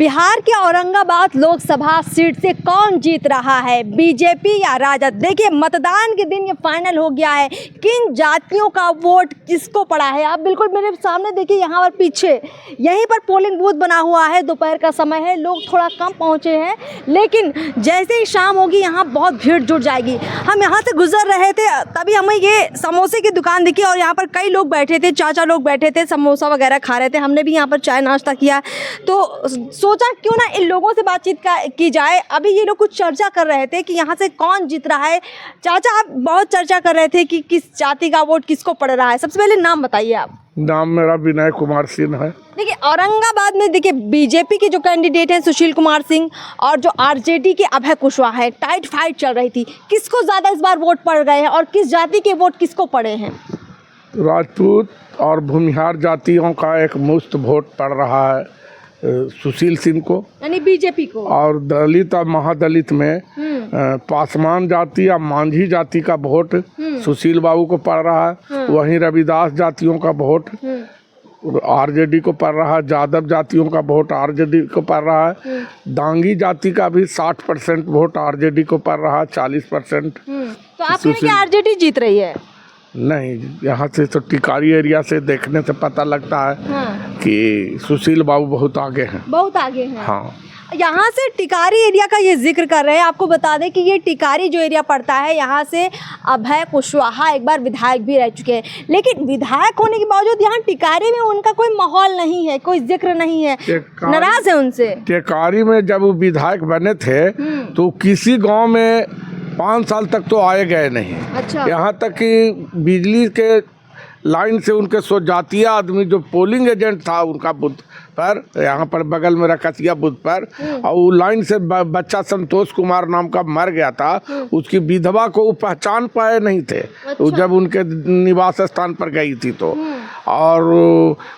बिहार के औरंगाबाद लोकसभा सीट से कौन जीत रहा है, बीजेपी या राजद? देखिए मतदान के दिन ये फाइनल हो गया है, किन जातियों का वोट किसको पड़ा है। आप बिल्कुल मेरे सामने देखिए, यहाँ पर पीछे यहीं पर पोलिंग बूथ बना हुआ है। दोपहर का समय है, लोग थोड़ा कम पहुँचे हैं, लेकिन जैसे ही शाम होगी यहाँ बहुत भीड़ जुट जाएगी। हम यहाँ से गुजर रहे थे, तभी हमें ये समोसे की दुकान दिखी और यहाँ पर कई लोग बैठे थे, चाचा लोग बैठे थे, समोसा वगैरह खा रहे थे। हमने भी यहाँ पर चाय नाश्ता किया, तो सोचा क्यों ना इन लोगों से बातचीत की जाए। अभी ये लोग कुछ चर्चा कर रहे थे कि यहाँ से कौन जीत रहा है। चाचा, आप बहुत चर्चा कर रहे थे कि किस जाति का वोट किसको पड़ रहा है। सबसे पहले नाम बताइए आप। नाम मेरा विनय कुमार सिंह है। देखिए औरंगाबाद में देखिए बीजेपी के जो कैंडिडेट हैं सुशील कुमार सिंह और जो आरजेडी के अभय कुशवाहा है, टाइट फाइट चल रही थी। किसको ज़्यादा इस बार वोट पड़ रहे हैं और किस जाति के वोट किसको पड़े हैं? राजपूत और भूमिहार जातियों का एक मुश्त वोट पड़ रहा है सुशील सिंह को, यानी बीजेपी को। और दलित और महादलित में पासवान जाति या मांझी जाति का वोट सुशील बाबू को पड़ रहा है। वहीं रविदास जातियों का वोट आरजेडी को पड़ रहा है। जादव जातियों का वोट आरजेडी को पड़ रहा है। दांगी जाति का भी 60% वोट आरजेडी को पड़ रहा है, 40%। तो आप कहें कि आरजेडी जीत रही है? नहीं, यहाँ से तो टिकारी एरिया से देखने से पता लगता है कि सुशील बाबू बहुत आगे हैं। बहुत आगे हैं। हाँ, यहाँ से टिकारी एरिया का ये जिक्र कर रहे हैं। आपको बता दें कि ये टिकारी जो एरिया पड़ता है, यहाँ से अभय कुशवाहा एक बार विधायक भी रह चुके हैं, लेकिन विधायक होने के बावजूद यहाँ टिकारी में उनका कोई माहौल नहीं है, कोई जिक्र नहीं है, नाराज है उनसे। टिकारी में जब वो विधायक बने थे तो किसी गाँव में 5 साल तक तो आए गए नहीं। अच्छा। यहाँ तक कि बिजली के लाइन से उनके स्वजातीय आदमी जो पोलिंग एजेंट था उनका बूथ पर, यहाँ पर बगल में रकसिया बूथ पर, और वो लाइन से बच्चा संतोष कुमार नाम का मर गया था, उसकी विधवा को वो पहचान पाए नहीं थे। अच्छा। जब उनके निवास स्थान पर गई थी तो, और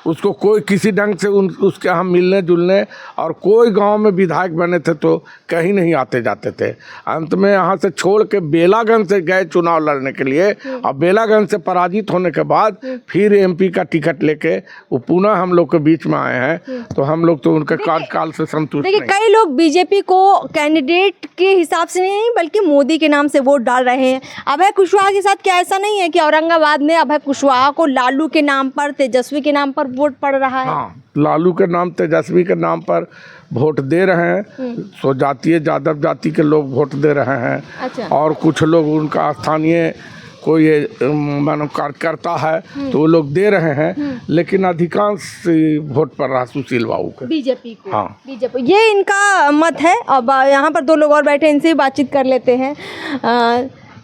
उसको कोई किसी ढंग से उसके हम मिलने जुलने, और कोई गांव में विधायक बने थे तो कहीं नहीं आते जाते थे। अंत में यहाँ से छोड़ के बेलागंज से गए चुनाव लड़ने के लिए, और बेलागंज से पराजित होने के बाद फिर एमपी का टिकट लेके वो पुनः हम लोग के बीच में आए हैं। तो हम लोग तो उनके कार्यकाल से संतुष्ट नहीं। कई लोग बीजेपी को कैंडिडेट के हिसाब से नहीं बल्कि मोदी के नाम से वोट डाल रहे हैं। अभय कुशवाहा के साथ क्या ऐसा नहीं है कि औरंगाबाद में अभय कुशवाहा को लालू के नाम पर, तेजस्वी के नाम पर वोट पड़ रहा है? हाँ, लालू के नाम, तेजस्वी के नाम पर वोट दे रहे हैं। स्वजातीय जादव जाति के लोग वोट दे रहे हैं। अच्छा। और कुछ लोग उनका स्थानीय कोई मानो कार्यकर्ता है तो वो लोग दे रहे हैं, लेकिन अधिकांश वोट पड़ रहा सुशील बाबू के, बीजेपी को। हाँ, बीजेपी, ये इनका मत है। अब यहाँ पर 2 लोग और बैठे, इनसे बातचीत कर लेते हैं।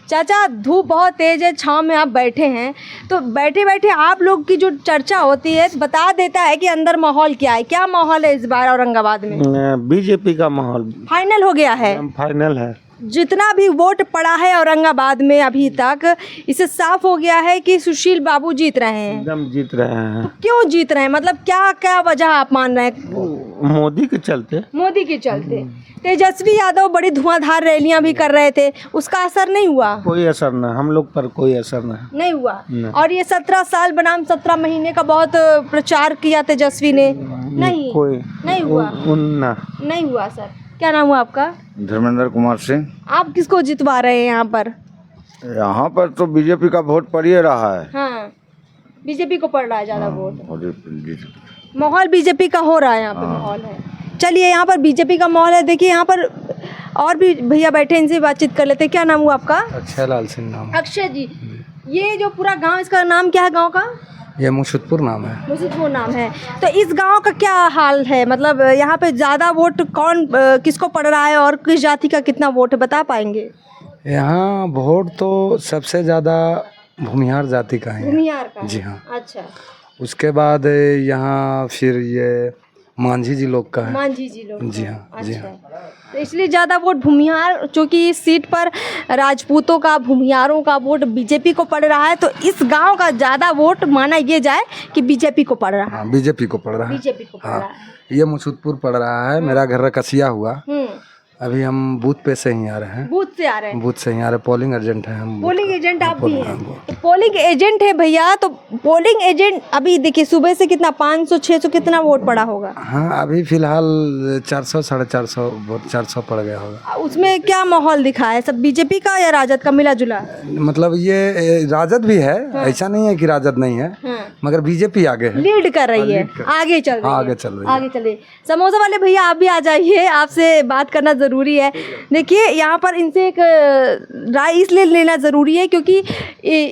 चाचा, धूप बहुत तेज़ है, छाँव में आप बैठे हैं, तो बैठे बैठे आप लोग की जो चर्चा होती है बता देता है कि अंदर माहौल क्या है। क्या माहौल है इस बार औरंगाबाद में? बीजेपी का माहौल फाइनल हो गया है। फाइनल है। जितना भी वोट पड़ा है औरंगाबाद में अभी तक, इससे साफ हो गया है कि सुशील बाबू जीत रहे हैं। एकदम जीत रहे हैं। तो क्यों जीत रहे हैं, मतलब क्या क्या वजह आप मान रहे हैं? मोदी के चलते। मोदी के चलते। तेजस्वी यादव बड़ी धुआंधार रैलियां भी कर रहे थे, उसका असर नहीं हुआ? कोई असर नहीं, हम लोग पर कोई असर नहीं हुआ। और ये 17 साल बनाम 17 महीने का बहुत प्रचार किया तेजस्वी ने, नहीं कोई नहीं हुआ। नहीं हुआ। सर, क्या नाम हुआ आपका? धर्मेंद्र कुमार सिंह। आप किसको जितवा रहे हैं यहाँ पर? यहाँ पर तो बीजेपी का वोट पड़ ही रहा है। हाँ, बीजेपी को पड़ रहा है ज़्यादा वोट। माहौल बीजेपी का हो रहा है यहाँ पे। माहौल है। चलिए, यहाँ पर बीजेपी का माहौल है। देखिए यहाँ पर और भी भैया बैठे, इनसे बातचीत कर लेते हैं। क्या नाम हुआ आपका? अक्षय लाल सिंह नाम। अक्षय जी, ये जो पूरा गाँव, इसका नाम क्या है गाँव का? ये मुर्शिदपुर नाम है। मुर्शिदपुर नाम है। तो इस गांव का क्या हाल है, मतलब यहाँ पे ज़्यादा वोट कौन किसको पड़ रहा है और किस जाति का कितना वोट है, बता पाएंगे? यहाँ वोट तो सबसे ज़्यादा भूमिहार जाति का है। भूमिहार का? जी हाँ। अच्छा। उसके बाद यहाँ फिर ये मांझी जी लोग का है। मांझी जी लोग? जी हाँ। अच्छा। जी हाँ। तो इसलिए ज़्यादा वोट भूमिहार, चूँकि इस सीट पर राजपूतों का, भूमिहारों का वोट बीजेपी को पड़ रहा है, तो इस गांव का ज़्यादा वोट माना ये जाए कि बीजेपी को पड़ रहा है। हाँ, बीजेपी को पड़ रहा है। बीजेपी को पड़ रहा है। ये मुर्शिदपुर पड़ रहा है। मेरा घर रकसिया हुआ, अभी हम बूथ पे से ही आ रहे हैं। बूथ से आ रहे हैं? बूथ से ही आ रहे हैं। पोलिंग एजेंट हैं हम। पोलिंग एजेंट आप भी हैं? हाँ। तो पोलिंग एजेंट है भैया, तो पोलिंग एजेंट अभी देखिए सुबह से कितना 500 600 कितना वोट पड़ा होगा? हाँ, अभी फिलहाल 400 450 वोट 400 पड़ गया होगा। उसमें क्या माहौल दिखा है? सब बीजेपी का या राजद का मिला जुला? मतलब ये राजद भी है, ऐसा नहीं है कि राजद नहीं है, मगर बीजेपी आगे है, लीड कर रही है, आगे चल रही है, आगे चल रही है। आगे चल रही है। समोसा वाले भैया आप भी आ जाइए, आपसे बात करना ज़रूरी है। देखिए यहाँ पर इनसे एक राय इसलिए लेना ज़रूरी है क्योंकि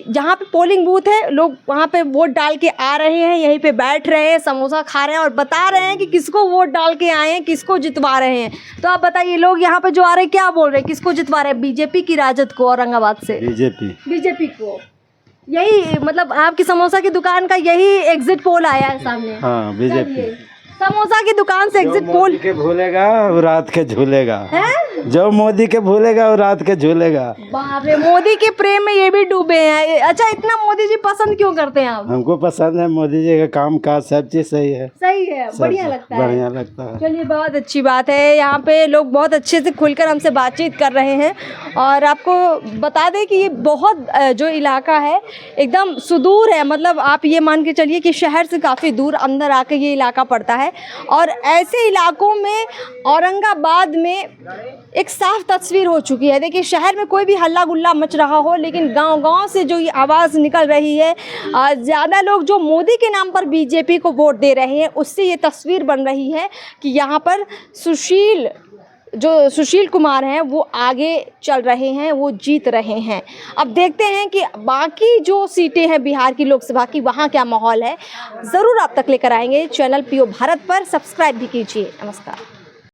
जहाँ पे पोलिंग बूथ है लोग वहाँ पे वोट डाल के आ रहे हैं, यहीं पे बैठ रहे हैं, समोसा खा रहे हैं और बता रहे हैं कि किसको वोट डाल के आए हैं, किसको जितवा रहे हैं। तो आप बताइए लोग यहाँ पे जो आ रहे हैं क्या बोल रहे हैं, किसको जितवा रहे हैं? बीजेपी की राजद को औरंगाबाद से? बीजेपी को। यही मतलब आपकी समोसा की दुकान का यही एग्जिट पोल आया है सामने? हाँ, बीजेपी। समोसा की दुकान से एग्जिट पोल के भूलेगा वो रात के झूलेगा, जो मोदी के भूलेगा वो रात के झूलेगा। बाप रे, मोदी के प्रेम में ये भी डूबे हैं। अच्छा, इतना मोदी जी पसंद क्यों करते हैं आप? हमको पसंद है मोदी जी का काम काज, सब चीज सही है। सही है, बढ़िया लगता है। बढ़िया लगता है। चलिए, बहुत अच्छी बात है। यहाँ पे लोग बहुत अच्छे से खुलकर हमसे बातचीत कर रहे हैं और आपको बता दें कि ये बहुत जो इलाका है एकदम सुदूर है, मतलब आप ये मान के चलिए कि शहर से काफ़ी दूर अंदर आकर ये इलाका पड़ता है। और ऐसे इलाकों में औरंगाबाद में एक साफ तस्वीर हो चुकी है। देखिए शहर में कोई भी हल्ला गुल्ला मच रहा हो, लेकिन गांव-गांव से जो ये आवाज़ निकल रही है, ज़्यादा लोग जो मोदी के नाम पर बीजेपी को वोट दे रहे हैं, उससे ये तस्वीर बन रही है कि यहाँ पर सुशील कुमार हैं वो आगे चल रहे हैं, वो जीत रहे हैं। अब देखते हैं कि बाकी जो सीटें हैं बिहार की लोकसभा की, वहाँ क्या माहौल है, ज़रूर आप तक लेकर आएंगे। चैनल पीओ भारत पर सब्सक्राइब भी कीजिए। नमस्कार।